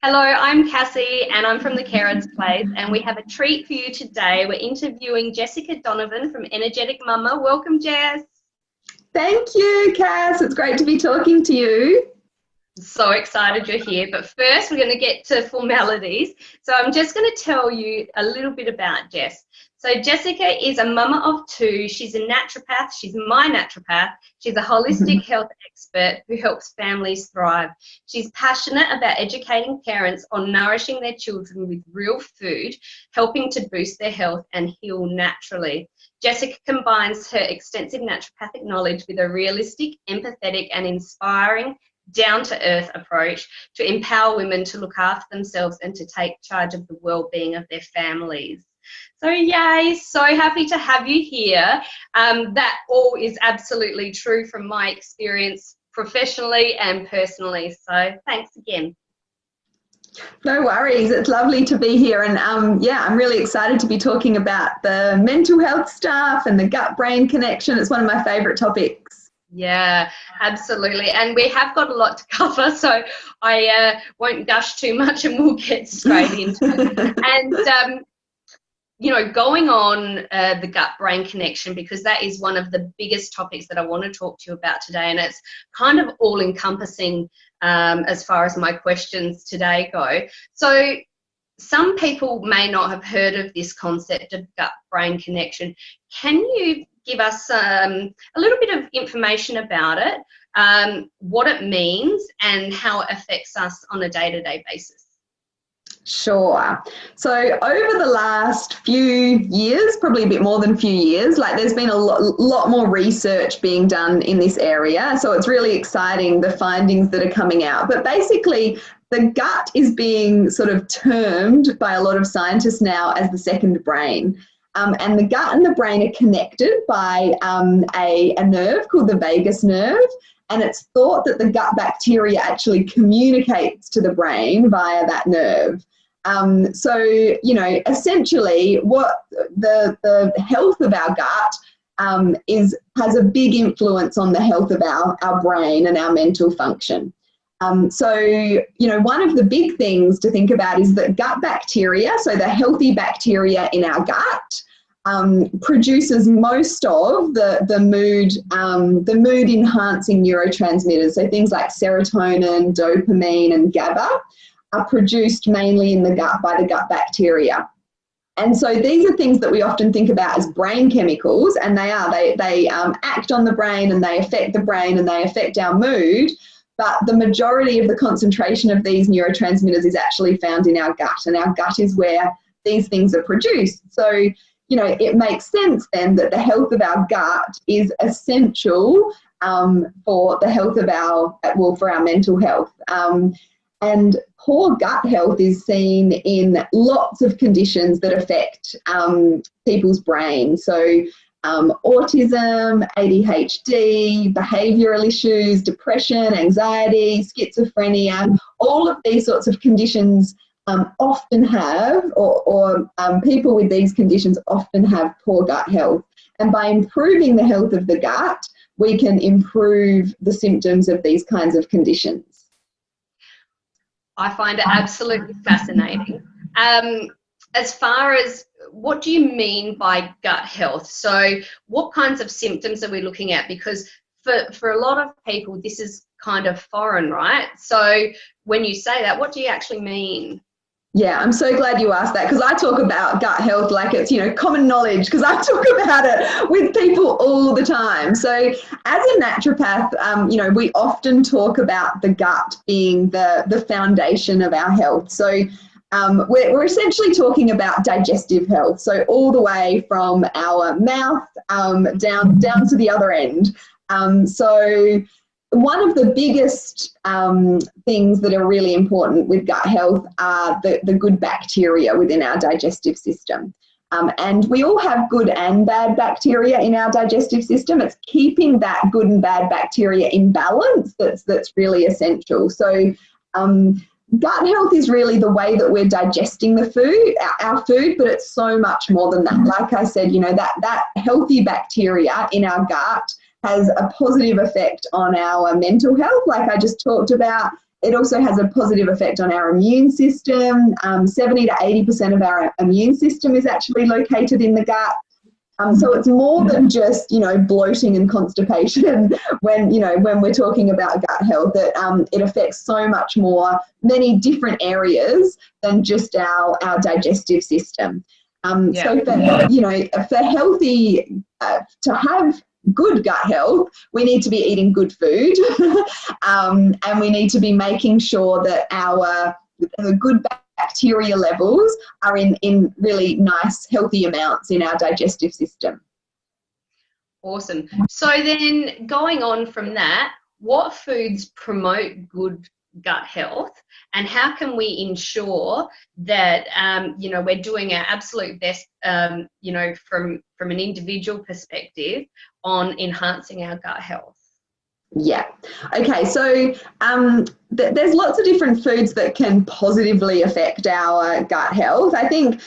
Hello, I'm Cassie and I'm from the Carers Place, and we have a treat for you today. We're interviewing Jessica Donovan from Energetic Mama. Welcome, Jess. Thank you, Cass. It's great to be talking to you. So excited you're here. But first, we're going to get to formalities. So I'm just going to tell you a little bit about Jess. So Jessica is a mama of two. She's a naturopath. She's my naturopath. She's a holistic health expert who helps families thrive. She's passionate about educating parents on nourishing their children with real food, helping to boost their health and heal naturally. Jessica combines her extensive naturopathic knowledge with a realistic, empathetic and inspiring down-to-earth approach to empower women to look after themselves and to take charge of the well-being of their families. So yay, so happy to have you here. That all is absolutely true from my experience professionally and personally. So thanks again. No worries. It's lovely to be here. And I'm really excited to be talking about the mental health stuff and the gut-brain connection. It's one of my favourite topics. Yeah, absolutely. And we have got a lot to cover, so I won't gush too much and we'll get straight into it. And going on the gut-brain connection, because that is one of the biggest topics that I want to talk to you about today, and it's kind of all-encompassing as far as my questions today go. So some people may not have heard of this concept of gut-brain connection. Can you give us a little bit of information about it, what it means and how it affects us on a day-to-day basis? Sure. So over the last few years, probably a bit more than a few years, there's been a lot more research being done in this area. So it's really exciting, the findings that are coming out. But basically, the gut is being sort of termed by a lot of scientists now as the second brain. And the gut and the brain are connected by a nerve called the vagus nerve. And it's thought that the gut bacteria actually communicates to the brain via that nerve. Essentially what the health of our gut has a big influence on the health of our brain and our mental function. One of the big things to think about is that gut bacteria, so the healthy bacteria in our gut, produces most of the mood enhancing neurotransmitters. So things like serotonin, dopamine, and GABA are produced mainly in the gut by the gut bacteria. And so these are things that we often think about as brain chemicals, and they act on the brain and they affect the brain and they affect our mood. But the majority of the concentration of these neurotransmitters is actually found in our gut, and our gut is where these things are produced. So it makes sense then that the health of our gut is essential for the health of for our mental health. And poor gut health is seen in lots of conditions that affect people's brains. So autism, ADHD, behavioural issues, depression, anxiety, schizophrenia, all of these sorts of conditions often have, or people with these conditions often have poor gut health. And by improving the health of the gut, we can improve the symptoms of these kinds of conditions. I find it absolutely fascinating. As far as what do you mean by gut health? So what kinds of symptoms are we looking at? Because for a lot of people, this is kind of foreign, right? So when you say that, what do you actually mean? Yeah, I'm so glad you asked that, because I talk about gut health like it's, common knowledge, because I talk about it with people all the time. So as a naturopath, we often talk about the gut being the foundation of our health. So we're essentially talking about digestive health. So all the way from our mouth down to the other end. One of the biggest things that are really important with gut health are the good bacteria within our digestive system. And we all have good and bad bacteria in our digestive system. It's keeping that good and bad bacteria in balance that's really essential. So gut health is really the way that we're digesting the food, our food, but it's so much more than that. Like I said, that healthy bacteria in our gut has a positive effect on our mental health, like I just talked about. It also has a positive effect on our immune system. 70 to 80% of our immune system is actually located in the gut. So it's more than just, bloating and constipation when we're talking about gut health. It affects so much more, many different areas than just our digestive system. So for healthy, to have good gut health, we need to be eating good food, and we need to be making sure that the good bacteria levels are in really nice, healthy amounts in our digestive system. Awesome. So then going on from that, what foods promote good gut health, and how can we ensure that we're doing our absolute best from an individual perspective on enhancing our gut health? Yeah. Okay. So there's lots of different foods that can positively affect our gut health. I think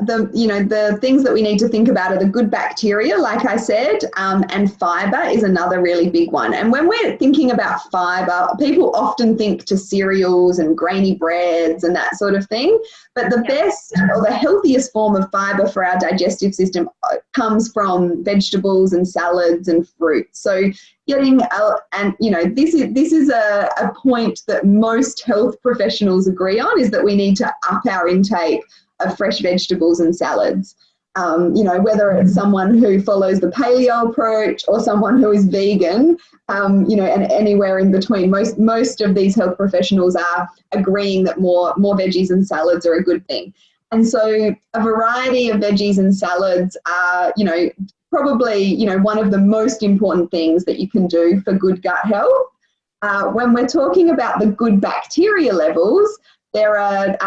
the things that we need to think about are the good bacteria, like I said, and fiber is another really big one. And when we're thinking about fiber, people often think to cereals and grainy breads and that sort of thing. But the best or the healthiest form of fiber for our digestive system comes from vegetables and salads and fruits. So this is a point that most health professionals agree on, is that we need to up our intake of fresh vegetables and salads. Whether it's someone who follows the paleo approach or someone who is vegan, and anywhere in between, most of these health professionals are agreeing that more veggies and salads are a good thing. And so a variety of veggies and salads are, probably, one of the most important things that you can do for good gut health. When we're talking about the good bacteria levels, there are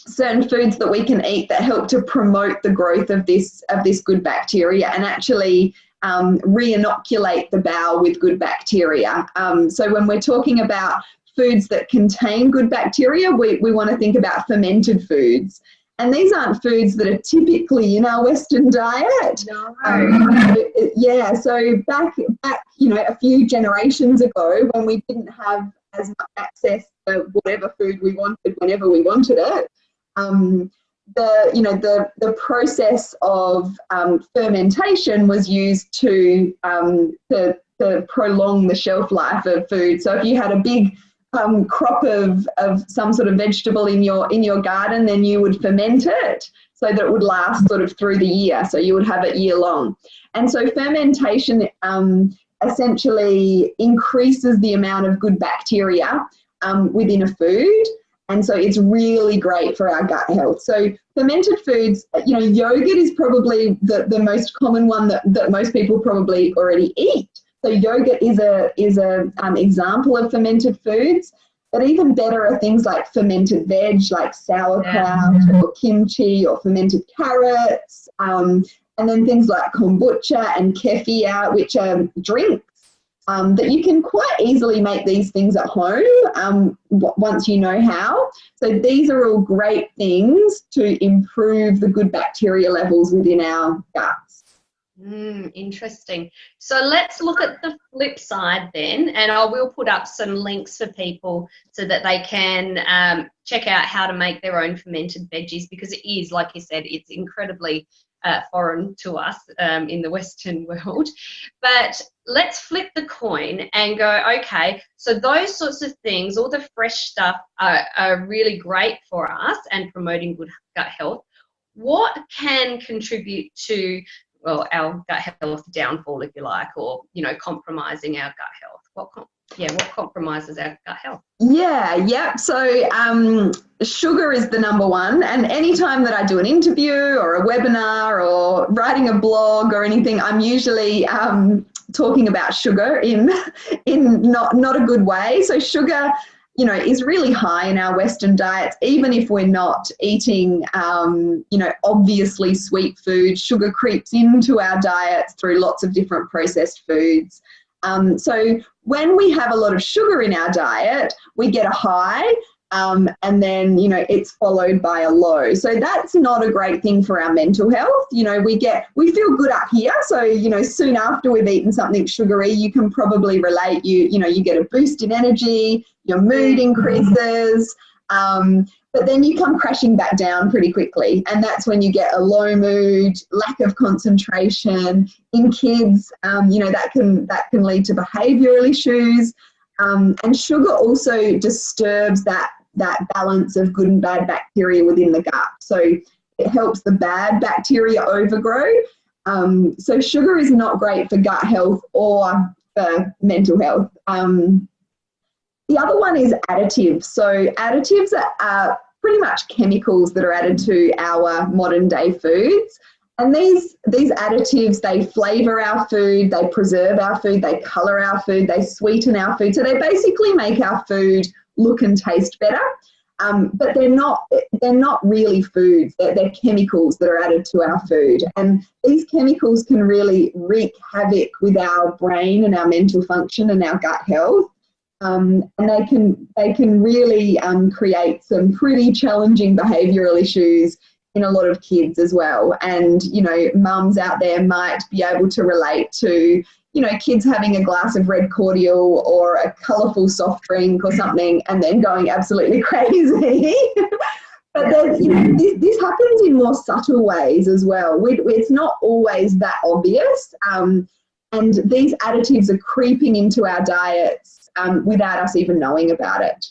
certain foods that we can eat that help to promote the growth of this good bacteria and actually re-inoculate the bowel with good bacteria. So when we're talking about foods that contain good bacteria, we want to think about fermented foods. And these aren't foods that are typically in our Western diet. No. So back a few generations ago, when we didn't have as much access to whatever food we wanted whenever we wanted it, the process of fermentation was used to prolong the shelf life of food. So if you had a big crop of some sort of vegetable in your garden, then you would ferment it so that it would last sort of through the year. So you would have it year long. And so fermentation essentially increases the amount of good bacteria within a food. And so it's really great for our gut health. So fermented foods, yogurt is probably the most common one that most people probably already eat. So yogurt is a example of fermented foods. But even better are things like fermented veg, like sauerkraut or kimchi or fermented carrots, and then things like kombucha and kefir, which are drinks. That you can quite easily make these things at home once you know how. So these are all great things to improve the good bacteria levels within our guts. Interesting. So let's look at the flip side then, and I will put up some links for people so that they can check out how to make their own fermented veggies, because it is, like you said, it's incredibly foreign to us in the Western world. But let's flip the coin and go, okay, so those sorts of things, all the fresh stuff are really great for us and promoting good gut health. What can contribute to, well, our gut health downfall, if you like, or, compromising our gut health? What compromises our gut health? So sugar is the number one. And anytime that I do an interview or a webinar or writing a blog or anything, I'm usually talking about sugar in not a good way. So sugar, is really high in our Western diets. Even if we're not eating, obviously sweet food, sugar creeps into our diets through lots of different processed foods. So when we have a lot of sugar in our diet, we get a high, and then, you know, it's followed by a low. So that's not a great thing for our mental health. You know, we feel good up here. So, you know, soon after we've eaten something sugary, you can probably relate, you know, you get a boost in energy, your mood increases, but then you come crashing back down pretty quickly. And that's when you get a low mood, lack of concentration. In kids, you know, that can lead to behavioural issues. And sugar also disturbs that balance of good and bad bacteria within the gut. So it helps the bad bacteria overgrow. So sugar is not great for gut health or for mental health. The other one is additives. So additives are pretty much chemicals that are added to our modern day foods. And these additives, they flavour our food, they preserve our food, they colour our food, they sweeten our food. So they basically make our food look and taste better. But they're not really foods. They're chemicals that are added to our food. And these chemicals can really wreak havoc with our brain and our mental function and our gut health. And they can really create some pretty challenging behavioural issues in a lot of kids as well. And, you know, mums out there might be able to relate to, you know, kids having a glass of red cordial or a colourful soft drink or something and then going absolutely crazy. But there's, you know, this happens in more subtle ways as well. It's not always that obvious. And these additives are creeping into our diets without us even knowing about it.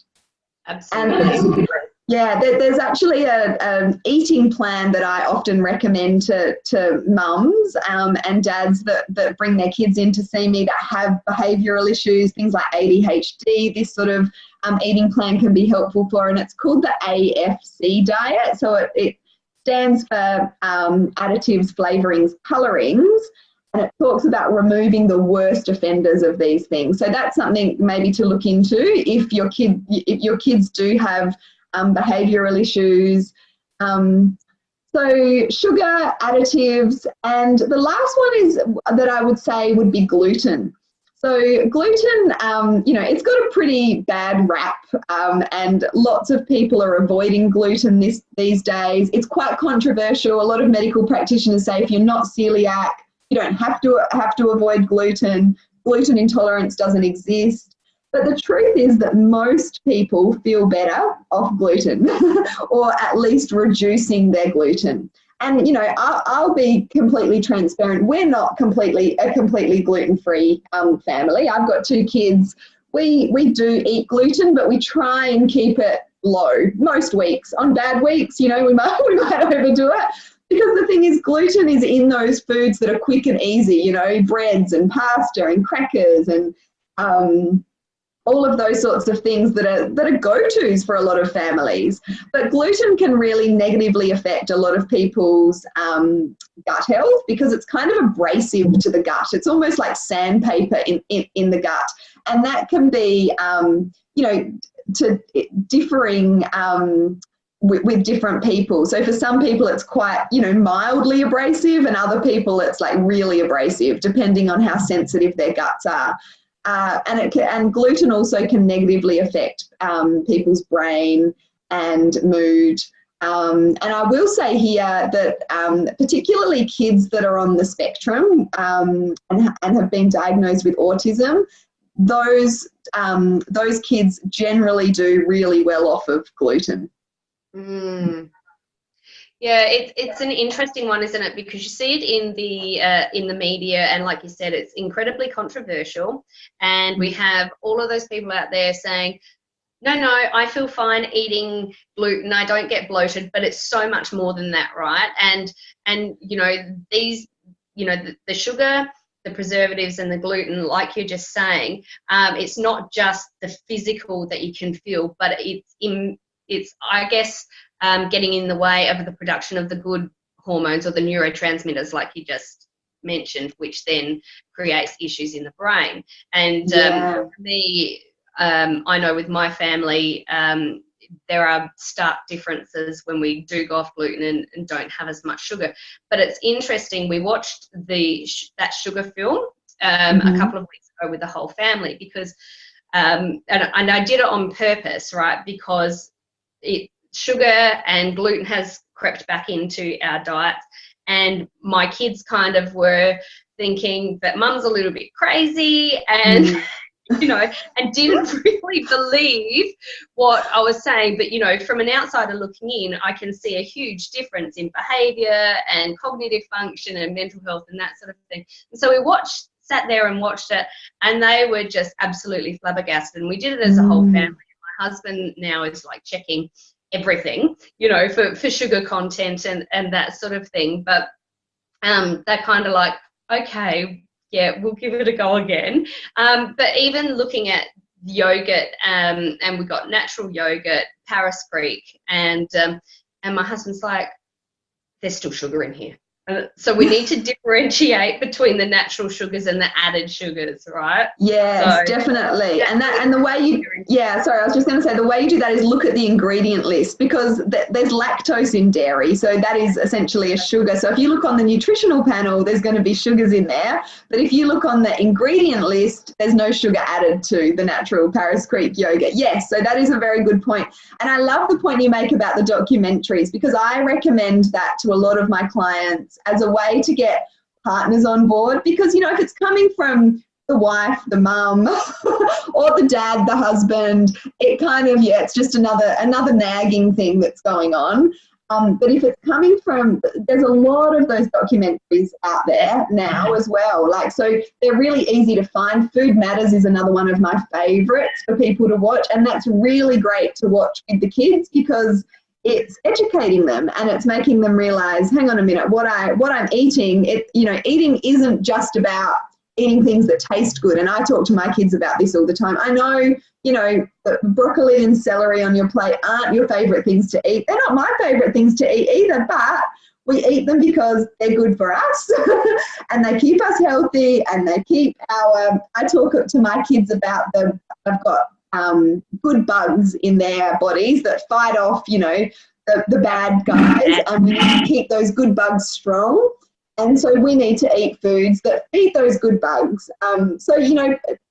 Absolutely. And yeah, there's actually an eating plan that I often recommend to mums and dads that bring their kids in to see me that have behavioural issues, things like ADHD. This sort of eating plan can be helpful for, and it's called the AFC diet. So it stands for additives, flavourings, colourings. And it talks about removing the worst offenders of these things. So that's something maybe to look into if your kids do have behavioural issues. So sugar, additives, and the last one is that I would say would be gluten. So gluten, you know, it's got a pretty bad rap, and lots of people are avoiding gluten these days. It's quite controversial. A lot of medical practitioners say if you're not celiac, you don't have to avoid gluten. Gluten intolerance doesn't exist. But the truth is that most people feel better off gluten or at least reducing their gluten. And, you know, I'll be completely transparent. We're not a completely gluten-free family. I've got 2 kids. We do eat gluten, but we try and keep it low most weeks. On bad weeks, you know, we might overdo it. Because the thing is, gluten is in those foods that are quick and easy, you know, breads and pasta and crackers and all of those sorts of things that are go-tos for a lot of families. But gluten can really negatively affect a lot of people's gut health because it's kind of abrasive to the gut. It's almost like sandpaper in the gut. And that can be, you know, to differing with different people. So for some people it's quite, you know, mildly abrasive, and other people it's like really abrasive, depending on how sensitive their guts are. And gluten also can negatively affect people's brain and mood. And I will say here that particularly kids that are on the spectrum and have been diagnosed with autism, those kids generally do really well off of gluten. Yeah, it's an interesting one, isn't it? Because you see it in the media, and like you said, it's incredibly controversial. And we have all of those people out there saying, no, I feel fine eating gluten, I don't get bloated, but it's so much more than that, right? And you know, these, you know, the sugar, the preservatives and the gluten, like you're just saying, it's not just the physical that you can feel, but it's I guess getting in the way of the production of the good hormones or the neurotransmitters, like you just mentioned, which then creates issues in the brain. And for me, I know with my family, there are stark differences when we do go off gluten and don't have as much sugar. But it's interesting, we watched that sugar film a couple of weeks ago with the whole family, because and I did it on purpose, right? Because sugar and gluten has crept back into our diets, and my kids kind of were thinking that mum's a little bit crazy, and and didn't really believe what I was saying. But, from an outsider looking in, I can see a huge difference in behavior and cognitive function and mental health and that sort of thing. And so we sat there and watched it, and they were just absolutely flabbergasted. And we did it as a whole family. My husband now is like checking everything, for sugar content and that sort of thing. But they're kind of like, okay, yeah, we'll give it a go again. But even looking at yogurt, and we got natural yogurt, Paris Creek, and my husband's like, there's still sugar in here. So we need to differentiate between the natural sugars and the added sugars, right? Yes, definitely. And the way I was just going to say, the way you do that is look at the ingredient list, because there's lactose in dairy. So that is essentially a sugar. So if you look on the nutritional panel, there's going to be sugars in there. But if you look on the ingredient list, there's no sugar added to the natural Paris Creek yogurt. Yes, so that is a very good point. And I love the point you make about the documentaries, because I recommend that to a lot of my clients as a way to get partners on board, because if it's coming from the wife, the mum, or the dad, the husband, it kind of it's just another nagging thing that's going on. But if it's coming from, there's a lot of those documentaries out there now as well. So they're really easy to find. Food Matters is another one of my favorites for people to watch, and that's really great to watch with the kids, because it's educating them and it's making them realize, hang on a minute, what I'm eating, eating isn't just about eating things that taste good. And I talk to my kids about this all the time. I know, that broccoli and celery on your plate aren't your favorite things to eat. They're not my favorite things to eat either, but we eat them because they're good for us and they keep us healthy, and they keep I talk to my kids about I've got good bugs in their bodies that fight off, the bad guys, and we need to keep those good bugs strong. And so we need to eat foods that feed those good bugs. So,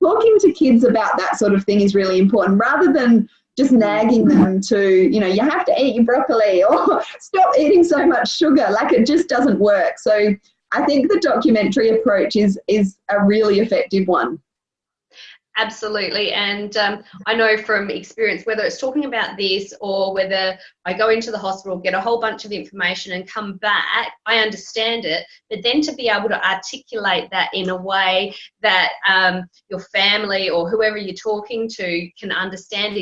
talking to kids about that sort of thing is really important, rather than just nagging them to, you have to eat your broccoli or stop eating so much sugar. It just doesn't work. So I think the documentary approach is a really effective one. Absolutely. And I know from experience, whether it's talking about this or whether I go into the hospital, get a whole bunch of information and come back, I understand it. But then to be able to articulate that in a way that your family or whoever you're talking to can understand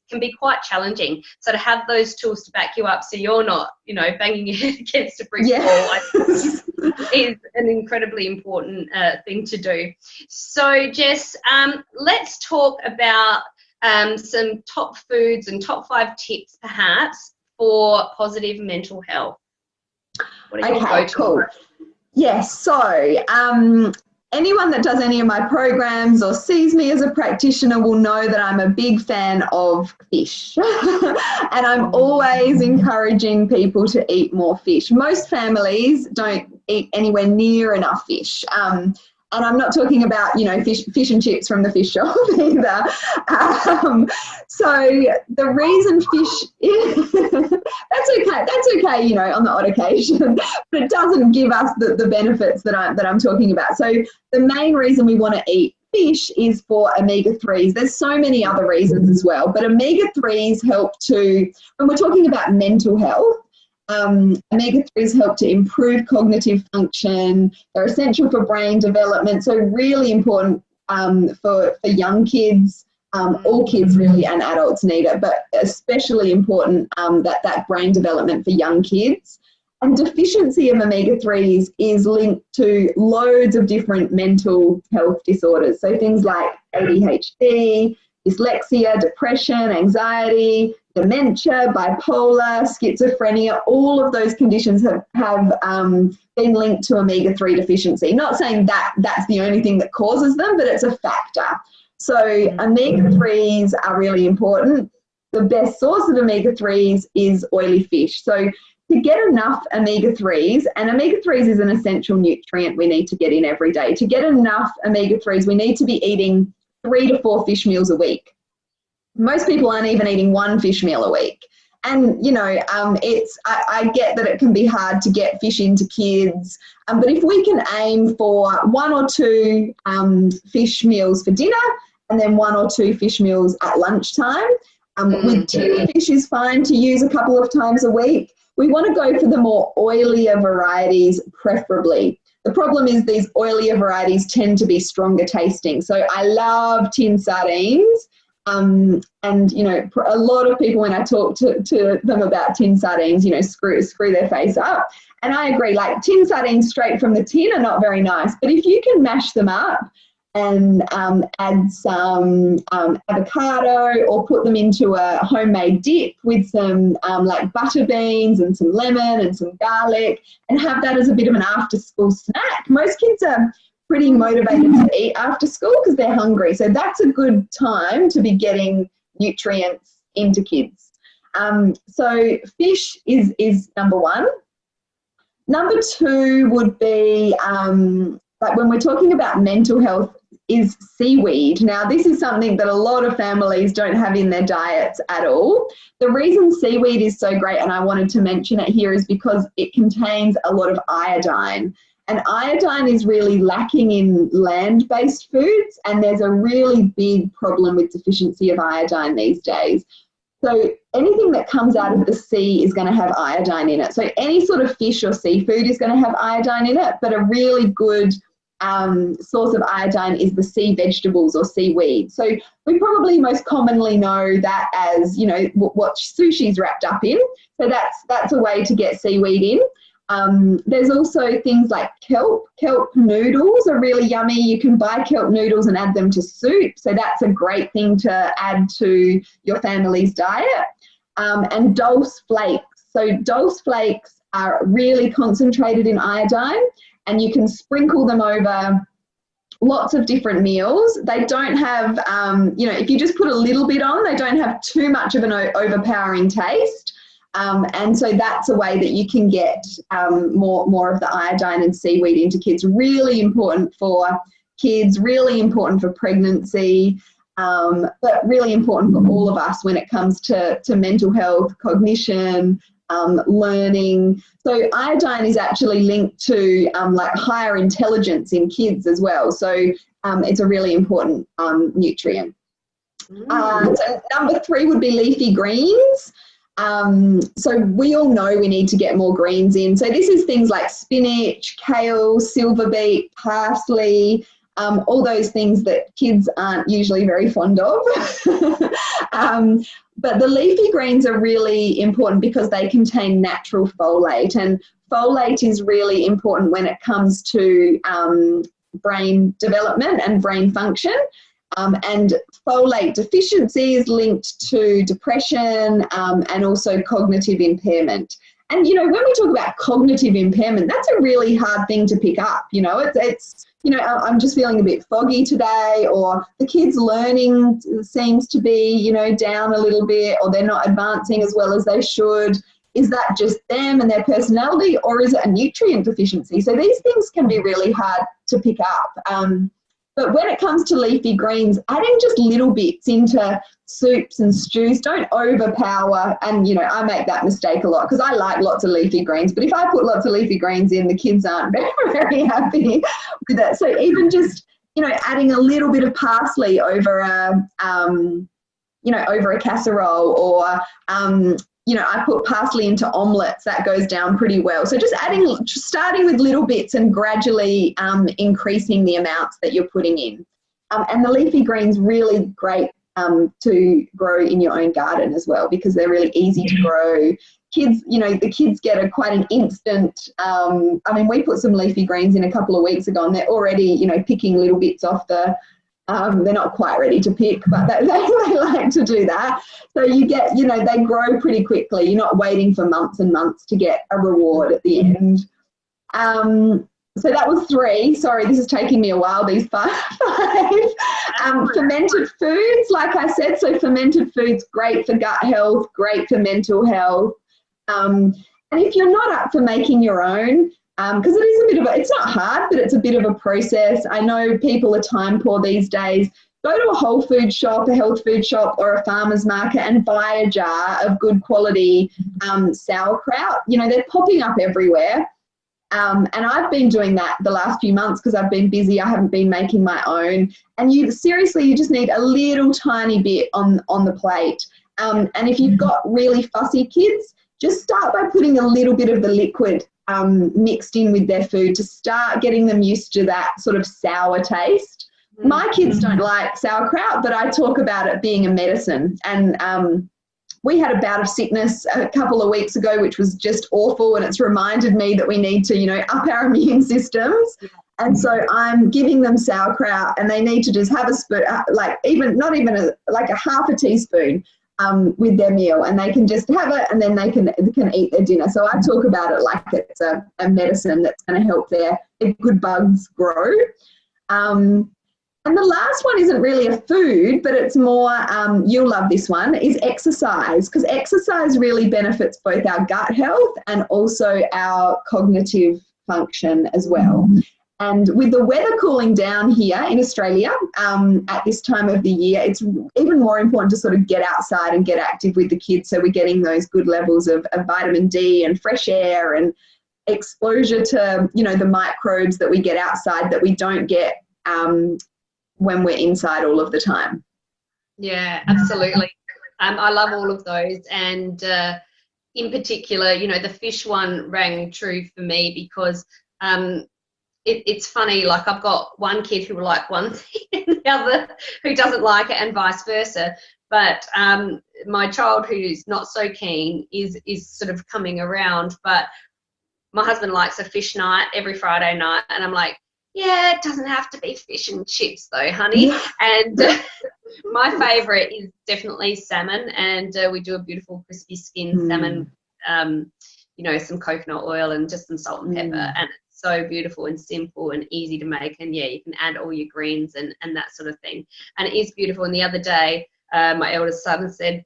can be quite challenging. So to have those tools to back you up, so you're not, banging your head against a brick wall, I think is an incredibly important thing to do. So Jess, let's talk about some top foods and top 5 tips perhaps for positive mental health. What are your go-to? Cool. Yes, so anyone that does any of my programs or sees me as a practitioner will know that I'm a big fan of fish. And I'm always encouraging people to eat more fish. Most families don't eat anywhere near enough fish. And I'm not talking about, fish and chips from the fish shop either. So the reason fish, that's okay, on the odd occasion, but it doesn't give us the benefits that I'm talking about. So the main reason we want to eat fish is for omega-3s. There's so many other reasons as well, but omega-3s help to, when we're talking about mental health, omega-3s help to improve cognitive function. They're essential for brain development, so really important for young kids. All kids really, and adults need it, but especially important that brain development for young kids. And deficiency of omega-3s is linked to loads of different mental health disorders. So things like ADHD, dyslexia, depression, anxiety, dementia, bipolar, schizophrenia, all of those conditions have been linked to omega-3 deficiency. Not saying that that's the only thing that causes them, but it's a factor. So omega-3s are really important. The best source of omega-3s is oily fish. So to get enough omega-3s, and omega-3s is an essential nutrient we need to get in every day. To get enough omega-3s, we need to be eating 3 to 4 fish meals a week. Most people aren't even eating 1 fish meal a week. And, you know, I get that it can be hard to get fish into kids, but if we can aim for 1 or 2 fish meals for dinner and then 1 or 2 fish meals at lunchtime, with tin fish is fine to use a couple of times a week. We want to go for the more oilier varieties preferably. The problem is these oilier varieties tend to be stronger tasting. So I love tin sardines. And, you know, a lot of people, when I talk to them about tin sardines, you know, screw their face up. And I agree, like tin sardines straight from the tin are not very nice. But if you can mash them up and add some avocado or put them into a homemade dip with some like butter beans and some lemon and some garlic and have that as a bit of an after-school snack. Most kids are pretty motivated to eat after school because they're hungry. So that's a good time to be getting nutrients into kids. So fish is number 1. Number 2 would be, like when we're talking about mental health, is seaweed. Now, this is something that a lot of families don't have in their diets at all. The reason seaweed is so great, and I wanted to mention it here, is because it contains a lot of iodine. And iodine is really lacking in land-based foods, and there's a really big problem with deficiency of iodine these days. So anything that comes out of the sea is going to have iodine in it. So any sort of fish or seafood is going to have iodine in it, but a really good source of iodine is the sea vegetables or seaweed. So we probably most commonly know that as, you know, what sushi's wrapped up in. So that's a way to get seaweed in. There's also things like kelp. Kelp noodles are really yummy. You can buy kelp noodles and add them to soup. So that's a great thing to add to your family's diet. And dulse flakes. So dulse flakes are really concentrated in iodine, and you can sprinkle them over lots of different meals. They don't have, you know, if you just put a little bit on, they don't have too much of an overpowering taste. And so that's a way that you can get more of the iodine and seaweed into kids. Really important for kids, really important for pregnancy, but really important for all of us when it comes to mental health, cognition, learning. So iodine is actually linked to like higher intelligence in kids as well. So it's a really important nutrient. So number 3 would be leafy greens. So we all know we need to get more greens in. So this is things like spinach, kale, silver beet, parsley, all those things that kids aren't usually very fond of. But the leafy greens are really important because they contain natural folate, and folate is really important when it comes to brain development and brain function. And folate deficiency is linked to depression and also cognitive impairment. And, you know, when we talk about cognitive impairment, that's a really hard thing to pick up. You know, it's you know, I'm just feeling a bit foggy today, or the kids' learning seems to be, you know, down a little bit, or they're not advancing as well as they should. Is that just them and their personality, or is it a nutrient deficiency? So these things can be really hard to pick up. But when it comes to leafy greens, adding just little bits into soups and stews, don't overpower. And, you know, I make that mistake a lot because I like lots of leafy greens. But if I put lots of leafy greens in, the kids aren't very, very happy with it. So even just, you know, adding a little bit of parsley over over a casserole, or you know, I put parsley into omelettes, that goes down pretty well. So just starting with little bits and gradually increasing the amounts that you're putting in. And the leafy greens, really great to grow in your own garden as well, because they're really easy to grow. Kids, you know, the kids get quite an instant, I mean, we put some leafy greens in a couple of weeks ago and they're already, you know, picking little bits off the, they're not quite ready to pick, but they like to do that. So you get, you know, they grow pretty quickly. You're not waiting for months and months to get a reward at the end. So that was 3. Sorry, this is taking me a while, these 5. Fermented foods, like I said, so fermented foods, great for gut health, great for mental health. And if you're not up for making your own, because it is a bit of it's not hard, but it's a bit of a process. I know people are time poor these days, go to a whole food shop, a health food shop, or a farmer's market and buy a jar of good quality sauerkraut. You know, they're popping up everywhere. And I've been doing that the last few months because I've been busy. I haven't been making my own. And you just need a little tiny bit on the plate. And if you've got really fussy kids, just start by putting a little bit of the liquid mixed in with their food to start getting them used to that sort of sour taste. My kids don't like sauerkraut, but I talk about it being a medicine. And we had a bout of sickness a couple of weeks ago, which was just awful. And it's reminded me that we need to, you know, up our immune systems. And so I'm giving them sauerkraut, and they need to just have a spoon, like a half a teaspoon with their meal, and they can just have it, and then they can eat their dinner. So I talk about it like it's a medicine that's going to help their good bugs grow. And the last one isn't really a food, but it's more, you'll love this one, is exercise, because exercise really benefits both our gut health and also our cognitive function as well. And with the weather cooling down here in Australia at this time of the year, it's even more important to sort of get outside and get active with the kids, so we're getting those good levels of vitamin D and fresh air and exposure to, you know, the microbes that we get outside that we don't get when we're inside all of the time. Yeah, absolutely. I love all of those. And in particular, you know, the fish one rang true for me because it's funny, like I've got one kid who will like one thing and the other who doesn't like it, and vice versa. But my child who's not so keen is sort of coming around. But my husband likes a fish night every Friday night, and I'm like, yeah, it doesn't have to be fish and chips though, honey. And my favourite is definitely salmon, and we do a beautiful crispy skin salmon, you know, some coconut oil and just some salt and pepper, and it's so beautiful and simple and easy to make. And yeah, you can add all your greens and that sort of thing, and it is beautiful. And the other day, my eldest son said,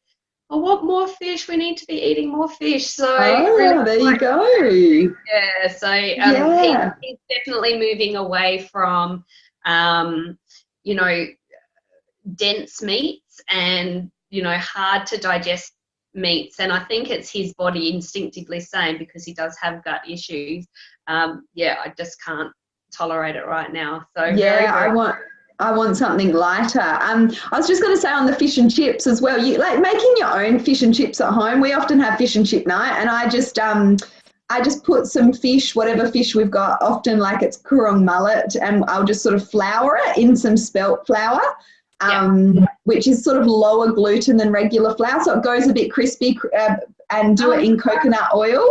I want more fish. We need to be eating more fish. So really, there you go. Yeah. So he's definitely moving away from, you know, dense meats and, you know, hard to digest meats. And I think it's his body instinctively saying, because he does have gut issues, I just can't tolerate it right now. So I want something lighter. I was just going to say on the fish and chips as well, you like making your own fish and chips at home. We often have fish and chip night, and I just put some fish, whatever fish we've got, often like it's kurung mullet, and I'll just sort of flour it in some spelt flour, which is sort of lower gluten than regular flour, so it goes a bit crispy, and do it in coconut oil.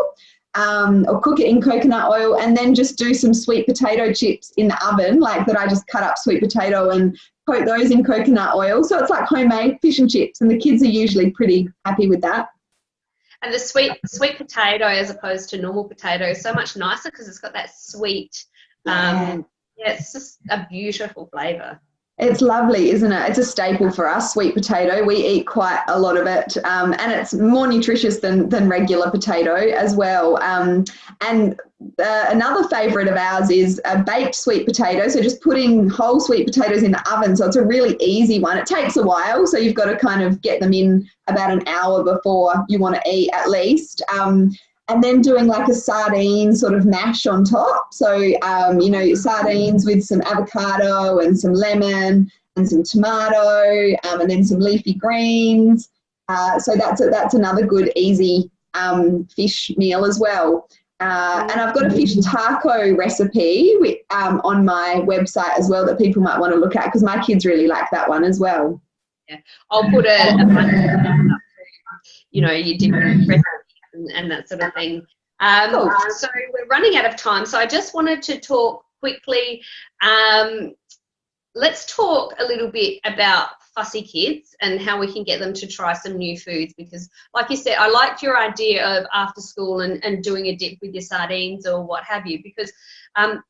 Or cook it in coconut oil, and then just do some sweet potato chips in the oven, like that. I just cut up sweet potato and coat those in coconut oil. So it's like homemade fish and chips, and the kids are usually pretty happy with that. And the sweet potato as opposed to normal potato is so much nicer because it's got that sweet, it's just a beautiful flavour. It's lovely, isn't it? It's a staple for us, sweet potato. We eat quite a lot of it, and it's more nutritious than regular potato as well. And another favourite of ours is a baked sweet potato, so just putting whole sweet potatoes in the oven. So it's a really easy one. It takes a while, so you've got to kind of get them in about an hour before you want to eat at least. And then doing like a sardine sort of mash on top. So, you know, sardines with some avocado and some lemon and some tomato, and then some leafy greens. So that's another good, easy fish meal as well. And I've got a fish taco recipe on my website as well that people might want to look at, because my kids really like that one as well. Yeah, I'll put a bunch of, you know, your different recipes and that sort of thing. Cool. So we're running out of time, so I just wanted to talk quickly. Let's talk a little bit about fussy kids and how we can get them to try some new foods, because like you said, I liked your idea of after school and doing a dip with your sardines or what have you, because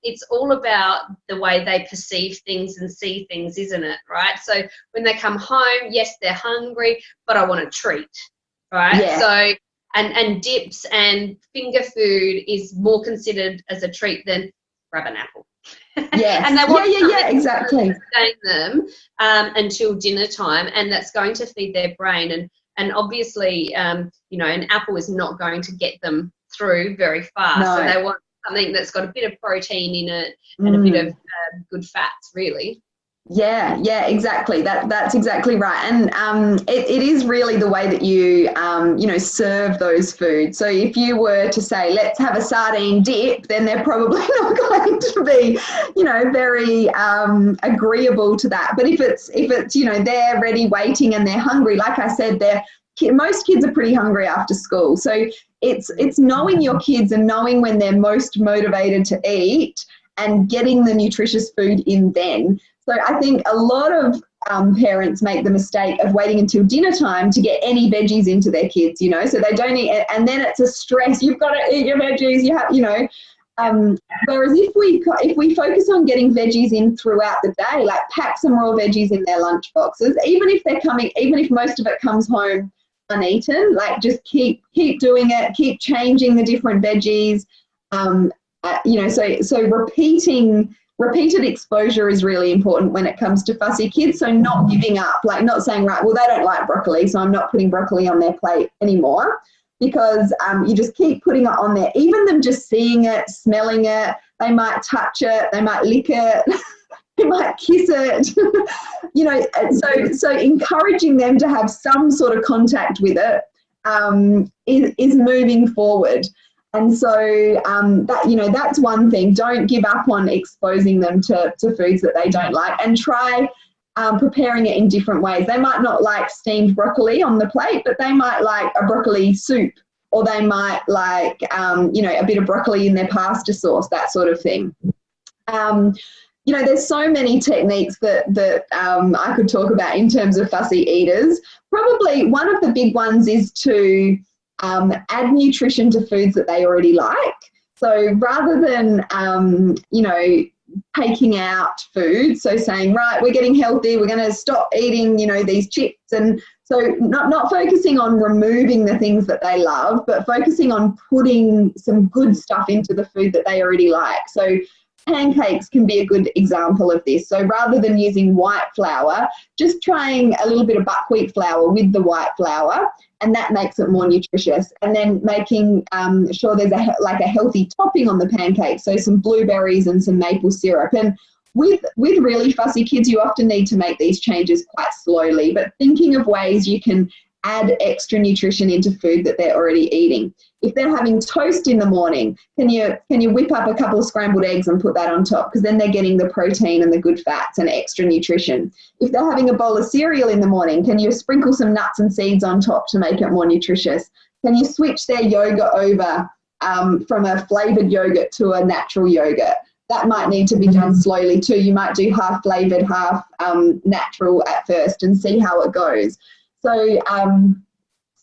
it's all about the way they perceive things and see things, isn't it? Right? So when they come home, yes, they're hungry, but I want a treat, right? Yeah. So and dips and finger food is more considered as a treat than grab an apple. Yes. And they want Exactly. to sustain them until dinner time, and that's going to feed their brain. And obviously, you know, an apple is not going to get them through very fast. So No. they want something that's got a bit of protein in it and a bit of good fats, really. Yeah, exactly. That's exactly right. And it is really the way that you, you know, serve those foods. So if you were to say, let's have a sardine dip, then they're probably not going to be, you know, very agreeable to that. But if it's, you know, they're ready, waiting, and they're hungry, like I said, most kids are pretty hungry after school. So it's knowing your kids and knowing when they're most motivated to eat and getting the nutritious food in then. So I think a lot of parents make the mistake of waiting until dinner time to get any veggies into their kids, you know, so they don't eat, and then it's a stress. You've got to eat your veggies, you have, you know. Whereas if we focus on getting veggies in throughout the day, like pack some raw veggies in their lunch boxes, even if most of it comes home uneaten, like just keep doing it, keep changing the different veggies, you know, so repeated exposure is really important when it comes to fussy kids. So not giving up, like not saying, right, well, they don't like broccoli, so I'm not putting broccoli on their plate anymore, because you just keep putting it on there. Even them just seeing it, smelling it, they might touch it, they might lick it, they might kiss it, you know, so encouraging them to have some sort of contact with it is moving forward. And so that, you know, that's one thing. Don't give up on exposing them to foods that they don't like, and try preparing it in different ways. They might not like steamed broccoli on the plate, but they might like a broccoli soup, or they might like, you know, a bit of broccoli in their pasta sauce, that sort of thing. You know, there's so many techniques that I could talk about in terms of fussy eaters. Probably one of the big ones is to add nutrition to foods that they already like. So rather than, you know, taking out food, so saying, right, we're getting healthy, we're going to stop eating, you know, these chips. And so not focusing on removing the things that they love, but focusing on putting some good stuff into the food that they already like. So pancakes can be a good example of this. So rather than using white flour, just trying a little bit of buckwheat flour with the white flour, and that makes it more nutritious. And then making sure there's a healthy topping on the pancake, so some blueberries and some maple syrup. And with really fussy kids, you often need to make these changes quite slowly, but thinking of ways you can add extra nutrition into food that they're already eating. If they're having toast in the morning, can you whip up a couple of scrambled eggs and put that on top? Because then they're getting the protein and the good fats and extra nutrition. If they're having a bowl of cereal in the morning, can you sprinkle some nuts and seeds on top to make it more nutritious? Can you switch their yogurt over from a flavoured yogurt to a natural yogurt? That might need to be done slowly too. You might do half flavoured, half natural at first and see how it goes. So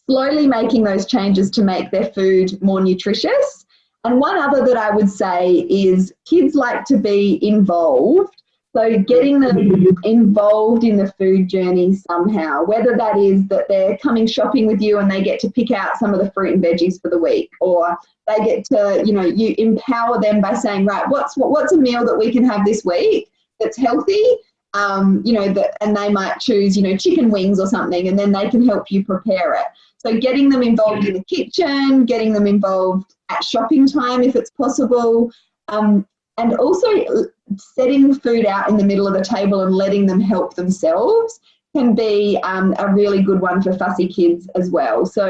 slowly making those changes to make their food more nutritious. And one other that I would say is kids like to be involved. So getting them involved in the food journey somehow, whether that is that they're coming shopping with you and they get to pick out some of the fruit and veggies for the week, or they get to, you know, you empower them by saying, right, what's a meal that we can have this week that's healthy? You know, and they might choose, you know, chicken wings or something, and then they can help you prepare it. So getting them involved in the kitchen, getting them involved at shopping time if it's possible, and also setting food out in the middle of the table and letting them help themselves can be a really good one for fussy kids as well. So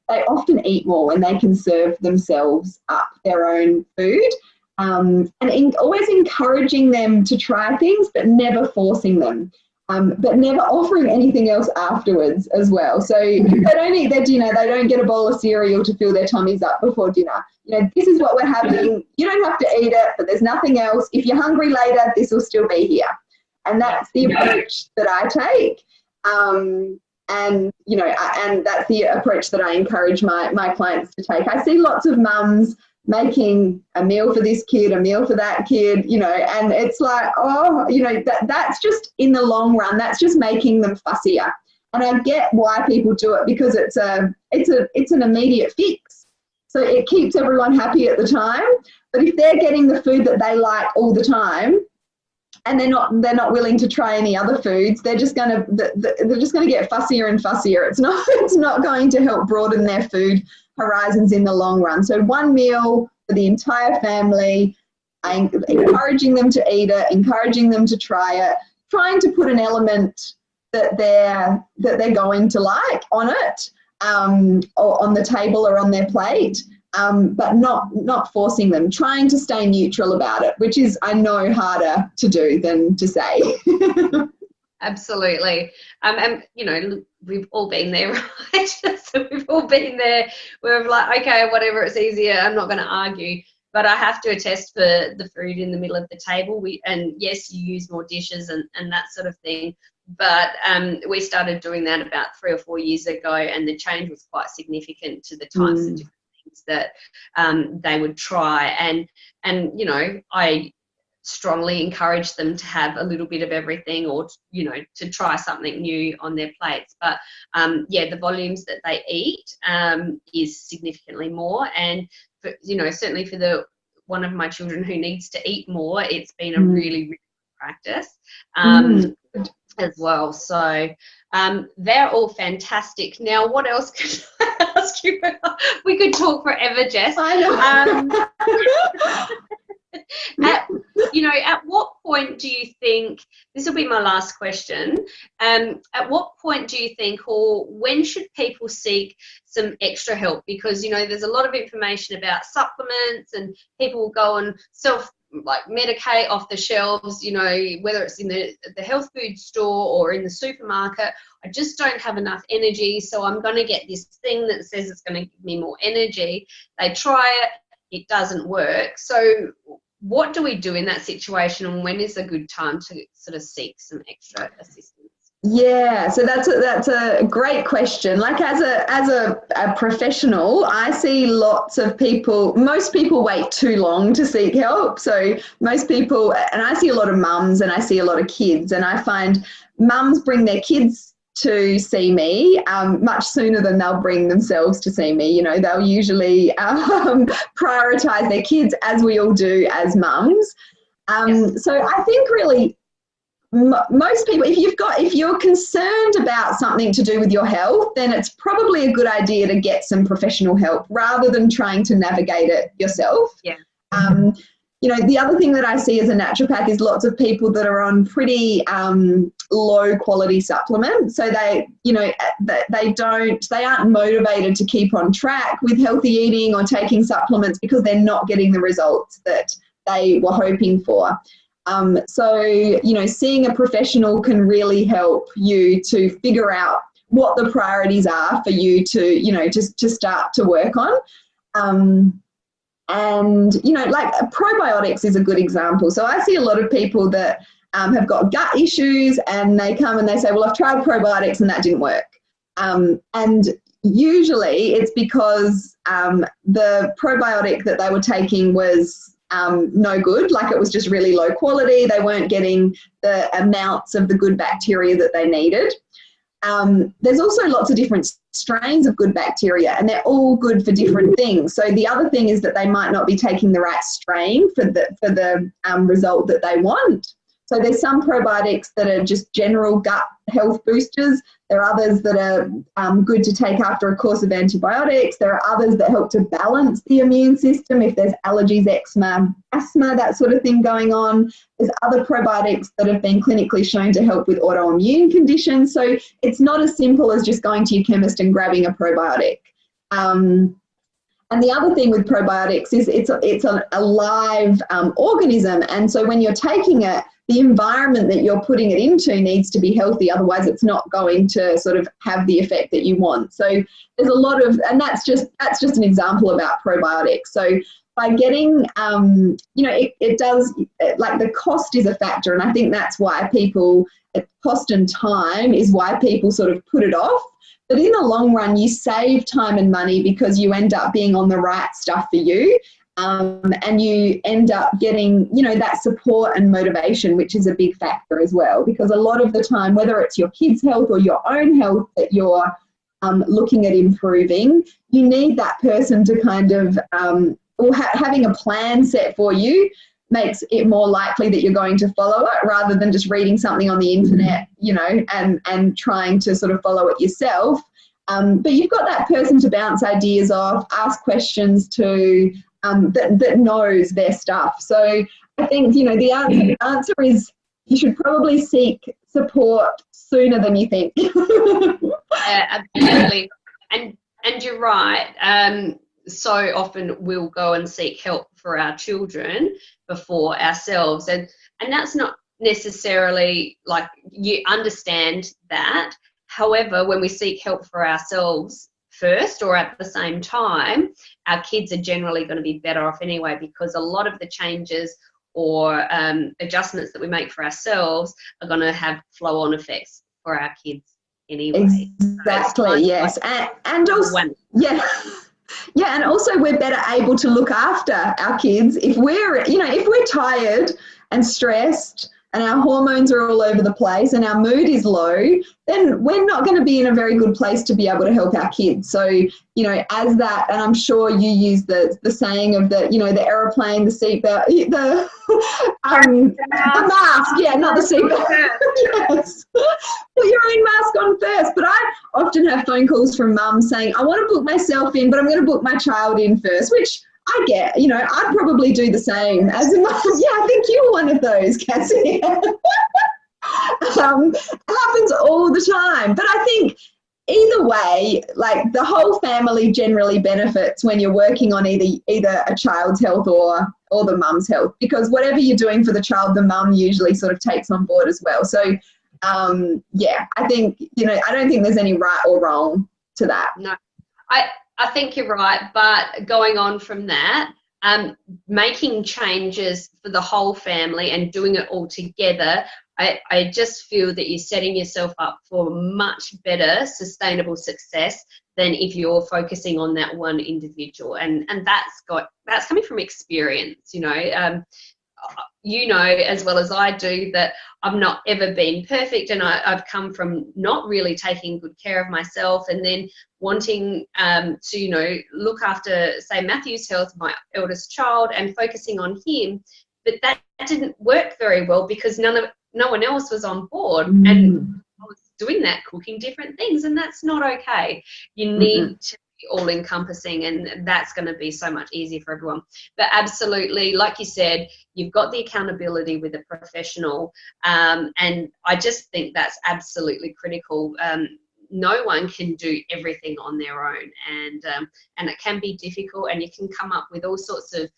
they often eat more when they can serve themselves up their own food. And always encouraging them to try things, but never forcing them, but never offering anything else afterwards as well. So if they don't eat their dinner, they don't get a bowl of cereal to fill their tummies up before dinner. You know, this is what we're having. You don't have to eat it, but there's nothing else. If you're hungry later, this will still be here. And that's the approach that I take. And, you know, and that's the approach that I encourage my clients to take. I see lots of mums making a meal for this kid, a meal for that kid, you know, and it's like, oh, you know, that's just in the long run, that's just making them fussier. And I get why people do it, because it's an immediate fix. So it keeps everyone happy at the time. But if they're getting the food that they like all the time, and they're not willing to try any other foods, they're just gonna get fussier and fussier. It's not going to help broaden their food horizons in the long run. So one meal for the entire family, encouraging them to eat it, encouraging them to try it, trying to put an element that they're going to like on it, or on the table or on their plate. But not forcing them, trying to stay neutral about it, which is, I know, harder to do than to say. Absolutely. And, you know, we've all been there, right? So we've all been there. We're like, okay, whatever, it's easier. I'm not going to argue. But I have to attest for the food in the middle of the table. And yes, you use more dishes and that sort of thing. But we started doing that about 3 or 4 years ago, and the change was quite significant to the types of different things that they would try. And you know, I strongly encourage them to have a little bit of everything, or, you know, to try something new on their plates. But yeah, the volumes that they eat is significantly more. And for, you know, certainly for one of my children who needs to eat more, it's been a really, really good practice as well. So they're all fantastic. Now, what else could I ask you about? We could talk forever, Jess. I know. At what point do you think, this will be my last question, at what point do you think, or when should people seek some extra help? Because, you know, there's a lot of information about supplements, and people will go and medicate off the shelves, you know, whether it's in the health food store or in the supermarket. I just don't have enough energy, so I'm going to get this thing that says it's going to give me more energy. They try it, it doesn't work. So what do we do in that situation, and when is a good time to sort of seek some extra assistance? Yeah, so that's a great question. Like, as a professional, I see lots of people. Most people wait too long to seek help. So most people, and I see a lot of mums and I see a lot of kids, and I find mums bring their kids to see me much sooner than they'll bring themselves to see me. You know, they'll usually prioritize their kids, as we all do as mums. So I think really, most people, if you're concerned about something to do with your health, then it's probably a good idea to get some professional help rather than trying to navigate it yourself. Yeah. You know, the other thing that I see as a naturopath is lots of people that are on pretty low quality supplements. So they aren't motivated to keep on track with healthy eating or taking supplements because they're not getting the results that they were hoping for. So, you know, seeing a professional can really help you to figure out what the priorities are for you to, you know, just to start to work on. And, you know, like probiotics is a good example. So I see a lot of people that have got gut issues, and they come and they say, well, I've tried probiotics and that didn't work. And usually it's because the probiotic that they were taking was no good, like it was just really low quality. They weren't getting the amounts of the good bacteria that they needed. There's also lots of different strains of good bacteria, and they're all good for different things. So the other thing is that they might not be taking the right strain for the result that they want. So there's some probiotics that are just general gut health boosters. There are others that are good to take after a course of antibiotics. There are others that help to balance the immune system if there's allergies, eczema, asthma, that sort of thing going on. There's other probiotics that have been clinically shown to help with autoimmune conditions. So it's not as simple as just going to your chemist and grabbing a probiotic. And the other thing with probiotics is it's a live organism. And so when you're taking it, the environment that you're putting it into needs to be healthy. Otherwise, it's not going to sort of have the effect that you want. So there's a lot of, and that's just an example about probiotics. So by getting, you know, it does, like the cost is a factor. And I think that's why cost and time is why people sort of put it off. But in the long run, you save time and money because you end up being on the right stuff for you. And you end up getting, you know, that support and motivation, which is a big factor as well. Because a lot of the time, whether it's your kids' health or your own health that you're looking at improving, you need that person to kind of, or having a plan set for you makes it more likely that you're going to follow it rather than just reading something on the internet, you know, and trying to sort of follow it yourself. But you've got that person to bounce ideas off, ask questions to, that knows their stuff. So I think, you know, the answer is you should probably seek support sooner than you think. Yeah, absolutely. And you're right. So often we'll go and seek help for our children before ourselves, and that's not necessarily, like, you understand that. However, when we seek help for ourselves first or at the same time, our kids are generally going to be better off anyway, because a lot of the changes or adjustments that we make for ourselves are going to have flow-on effects for our kids anyway. Exactly, so yes. And also, yeah. Yeah, and also we're better able to look after our kids if we're, you know, if we're tired and stressed and our hormones are all over the place and our mood is low, then we're not going to be in a very good place to be able to help our kids. So, you know, as that, and I'm sure you use the saying of the, you know, the aeroplane, the seatbelt, the mask, yeah, not the seatbelt. Yes. Put your own mask on first. But I often have phone calls from mums saying, I want to book myself in, but I'm going to book my child in first, which I get, you know, I'd probably do the same as a mum. Yeah, I think you were one of those, Cassie. It happens all the time. But I think either way, like, the whole family generally benefits when you're working on either a child's health or the mum's health, because whatever you're doing for the child, the mum usually sort of takes on board as well. So, yeah, I think, you know, I don't think there's any right or wrong to that. No, I think you're right, but going on from that, making changes for the whole family and doing it all together, I just feel that you're setting yourself up for much better sustainable success than if you're focusing on that one individual. And that's coming from experience, you know. You know as well as I do that I've not ever been perfect, and I've come from not really taking good care of myself, and then wanting to, you know, look after, say, Matthew's health, my eldest child, and focusing on him. But that didn't work very well because no one else was on board, and I was doing that, cooking different things, and that's not okay. You need to all-encompassing, and that's going to be so much easier for everyone. But absolutely, like you said, you've got the accountability with a professional, and I just think that's absolutely critical. No one can do everything on their own, and it can be difficult, and you can come up with all sorts of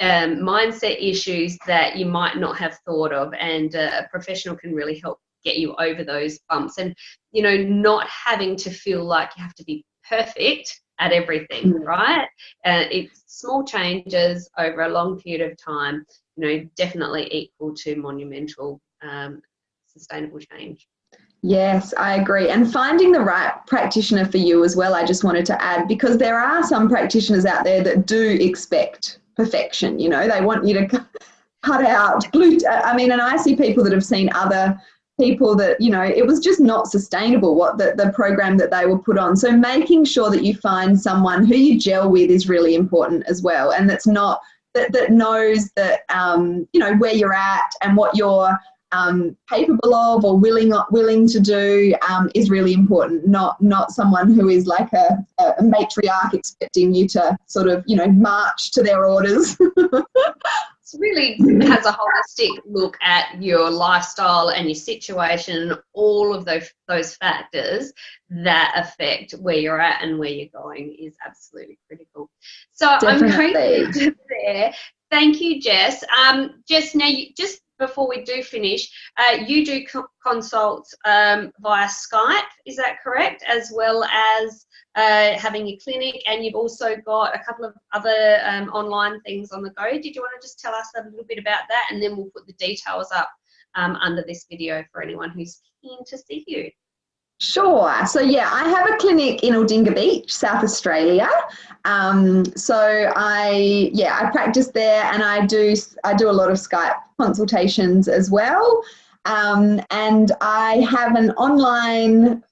mindset issues that you might not have thought of, and a professional can really help get you over those bumps, and, you know, not having to feel like you have to be perfect at everything, right? It's small changes over a long period of time, you know, definitely equal to monumental sustainable change. Yes, I agree. And finding the right practitioner for you as well, I just wanted to add, because there are some practitioners out there that do expect perfection, you know, they want you to cut out gluten. I mean, and I see people that have seen other people that, you know, it was just not sustainable, what the program that they were put on. So making sure that you find someone who you gel with is really important as well, and that's not that knows that you know, where you're at and what you're capable of or willing to do is really important. Not someone who is like a matriarch expecting you to sort of, you know, march to their orders. It really has a holistic look at your lifestyle and your situation, and all of those factors that affect where you're at and where you're going is absolutely critical. So definitely. I'm going to end there. Thank you, Jess. Jess, now just before we do finish, you do consults via Skype, is that correct? As well as having your clinic, and you've also got a couple of other online things on the go. Did you want to just tell us a little bit about that, and then we'll put the details up under this video for anyone who's keen to see you? Sure. So yeah, I have a clinic in Aldinga Beach, South Australia. So I practice there, and I do a lot of Skype consultations as well. And I have an online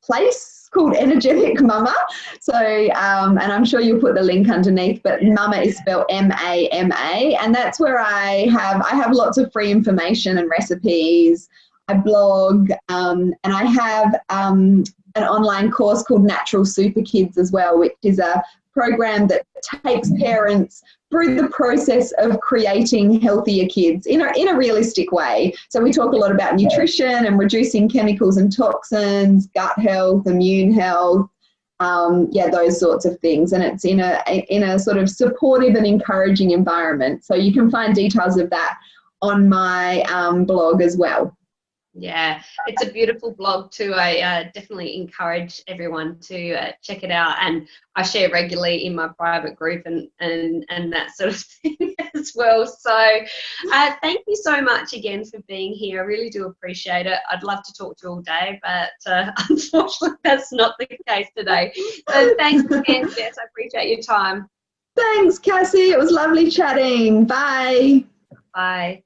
place called Energetic Mama. So, and I'm sure you'll put the link underneath, but Mama is spelled M-A-M-A. And that's where I have lots of free information and recipes. I blog, and I have an online course called Natural Super Kids as well, which is a program that takes parents through the process of creating healthier kids in a realistic way. So we talk a lot about nutrition and reducing chemicals and toxins, gut health, immune health, those sorts of things. And it's in a sort of supportive and encouraging environment. So you can find details of that on my blog as well. Yeah, it's a beautiful blog too. I definitely encourage everyone to check it out, and I share regularly in my private group and that sort of thing as well. So thank you so much again for being here. I really do appreciate it. I'd love to talk to you all day, but unfortunately that's not the case today. So thanks again, Jess. I appreciate your time. Thanks, Cassie. It was lovely chatting. Bye. Bye.